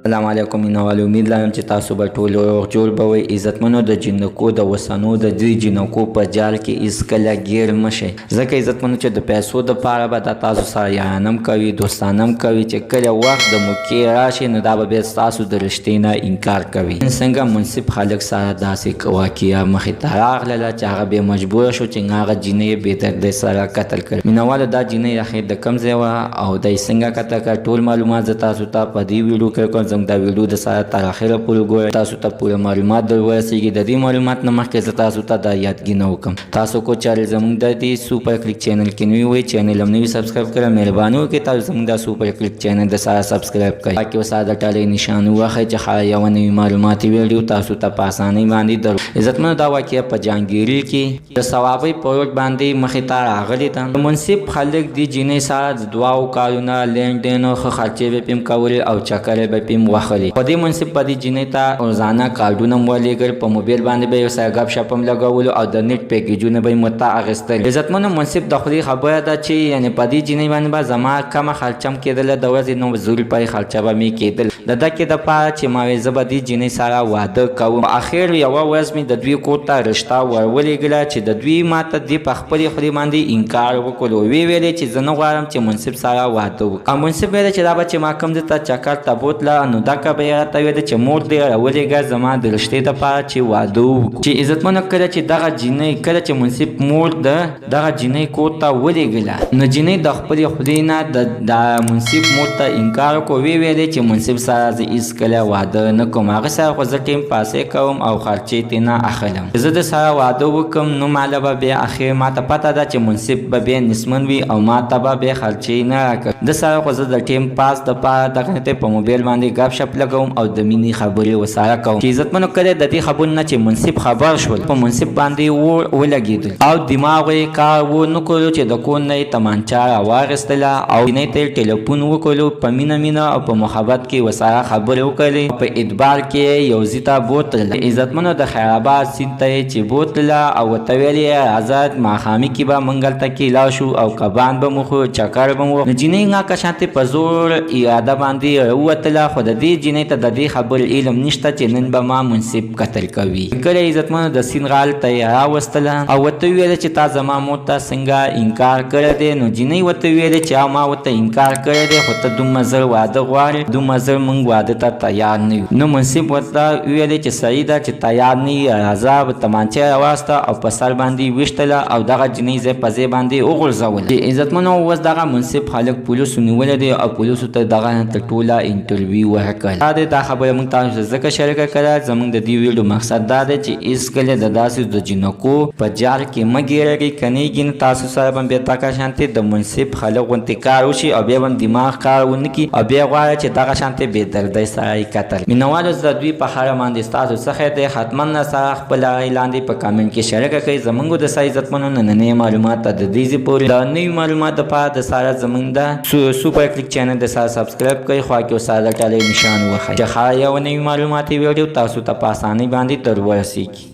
السلام علیکم مینوالو، امید لرم چې تاسو به ټول روغ جوړ به وئ. عزتمنو، د جنکو د وسنو د دې جنکو په جال کې هېڅکله ګیر مه شئ، ځکه عزتمنو چې د پیسو دپاره به دا تاسو سره یارانم کوي، دوستانم کوي، چې کله وخت د موقع راشي نو دا به بیا ستاسو د رښتې نه انکار کوي. څنګه منصف خلک سره داسې واقعه مخې ته راغلله چې هغه بیا مجبوره شو چې هغه جینۍ یې بېدردۍ سره قتل کړي. مینوالو، دا جینۍ اخر د کوم ځای وه او دی څنګه قتل کړه، ټول معلومات زه تاسو ته په دې ویډیو کې کوم. زموږ دا ویډیو د سره تر اخره پورې ګورئ، تاسو ته پوره معلومات در ورسېږي. د دې معلومات نه مخکې زه تاسو ته دا یادګي وکړم، تاسو کو چارې زموږ د دې سوپر کلیک چینل کې نوي وئ، چینل هم نوي سبسکرایب کړئ. مهرباني وکړئ تاسو زموږ دا سوپر کلیک چینل د سره سبسکرایب کړئ، باقي ورسره د ټالۍ نشان ووهئ چې ښه یوه نوي معلوماتي ویډیو تاسو ته په اسانۍ باندې درو. عزتمنو، دا واقعه په جهانګیري کې د ثوابۍ په روډ باندې مخې ته راغلې ده. منصف خلک دې جینۍ سره د دوو کارونه لین دین ښه خرچې به پې کولې او چکرې به پې وخلې. په دې منصف په دې جینۍ ته روزانه کارډونه هم ولېږل، په موبایل باندې به یې ورسره ګپ شپ هم لګولو او د نیټ پیکیجونه به یې ورته اخیستل. عزتمنو، منصف د خدای خبره ده چې یعنې په دې جینۍ باندې به زما کمه خرچه هم کېدله د ورځې 9 روپۍ خرچه به مې کېدل د دکې دپاره چې ما ویل زه به دې جینۍ سره واده کوم. په اخر یوه ورځ مې د دوی کور ته رشته ورولېږله چې د دوی ما ته دې په خپلې خولې باندې انکار وکړو. ویې ویلې چې زه نه غواړم چې منصف سره واده وکړم. او منصف ویلې چې دا به چې ما کوم ځای ته چکر ته بوتله نو دکه به یې راته ویلې چې مور دې راولېږه زما د رشتې دپاره چې واده وکړو. چې عزتمنو، کله چې دغه جینۍ کله چې منصف مور دغه جینۍ کور ته ولېږله نو جینۍ د خپلې خولې نه د منصف مور ته انکار وکړو. ویې ویلې چې منصف سره زه هېڅکله واده نه کوم، هغه سره خو زه ټیم پاسې کوم او خرچې ترې نه اخلم. زه د سره واده وکړم نو ماله به بیا اخر ما ته پته ده چې منصف به بیا نسمن وي او ما ته به بیا خرچې نه راکړي. د سره خو زه د ټیم پاس دپاره دغه ته په موبایل باندې ګپ شپ لګوم او د مینې خبرې ورسره کوم. چې عزتمنو، کله د دې خبرو نه چې منصف خبر شول په منصف باندې ولګېدل او دماغ یې کار ونه کړو چې د کور نه یې تمانچه راواخیستله او جینۍ ته یې ټلیفون وکړلو، په مینه او په محبت کې ورسره خبرې وکړلې. په اعتبار کې یو ځای ته بوتله. عزتمنو، د خیرآباد سیند ته یې چې بوتله او ورته ویل یې راځه ماښامي کې به موږ هلته کې لاړ شو او کبان به مو خورو، چکر به مو. نو جینۍ هغه شانتې په زور اراده باندې راووتله، خو د دې جینۍ ته د دې خبرې علم نشته چې نن به ما منصف قتل کوي. کله عزتمنو د سیند غاړې ته یې راوستله او ورته ویله چې تا زما مور ته څنګه انکار کړی دی. نو جینۍ ورته ویلې چې ما ورته انکار کړی دی خو ته دومره زر واده غواړې، دومره زر موږ واده ته تیار نه یو. نو منصف ورته ویلې چې صحیح ده چې تیار نه یې، راځه. تمانچه یې راواخیسته او په سر باندې ویشتله او دغه جینۍ ځای په ځای باندې وغورځوله. چې عزتمنو، اوس دغه منصف خلک پولیسو نیولی دی او پولیسو ته دغه ته ټوله انټرویو ورکړل. دا خبره موږ تاسو ځکه شریکه کړه، زموږ د دې ویډیو مقصد دا دی چې هېڅکله د داسې د جنکو په جال کې مه ګیرئ، که نه کېږي تاسو سره به بیا دغه شانتې د منصف خلک غوندې کار وشي او بیا به دماغ کار ونه کړي او بیا غواړئ چې دغه شانتې بېدردۍ سره یې قتل. مینوالو، د دوی په اړه باندې ستاسو څه خیر دی؟ حتما سره خپل رایې لاندې په کامنټ کې شریکه کړئ. زموږ د سره عزتمنو نننۍ معلومات د دې ځای پورې د نوي معلومات دپاره د سره زموږ د سوپر کلیک چینل د سره سبسکرایب کړئ، خوا کې ورسره د ټالۍ نشان ووهئ چې ښه یوه نوي معلوماتي ویډیو تاسو ته په اسانۍ باندې در ورسېږي.